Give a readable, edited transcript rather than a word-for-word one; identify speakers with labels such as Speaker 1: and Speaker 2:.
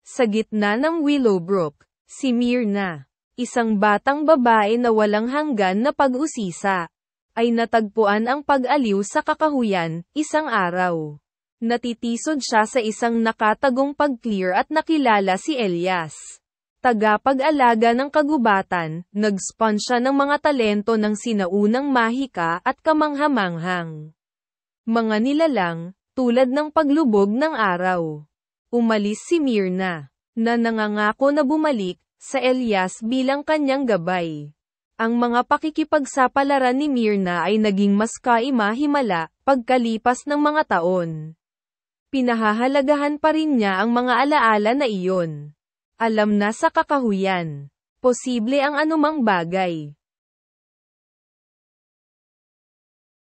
Speaker 1: Sa gitna ng Willowbrook, si Myrna, isang batang babae na walang hanggan na pag-usisa, ay natagpuan ang pag-aliw sa kakahuyan, isang araw. Natitisod siya sa isang nakatagong pag-clear at nakilala si Elias. Tagapag-alaga ng kagubatan, nag-spawn siya ng mga talento ng sinaunang mahika at kamanghamanghang. Mga nilalang, tulad ng paglubog ng araw. Umalis si Myrna, na nangangako na bumalik sa Elias bilang kanyang gabay. Ang mga pakikipagsapalaran ni Myrna ay naging mas kaima-himala pagkalipas ng mga taon. Pinahahalagahan pa rin niya ang mga alaala na iyon. Alam na sa kakahuyan, posible ang anumang bagay.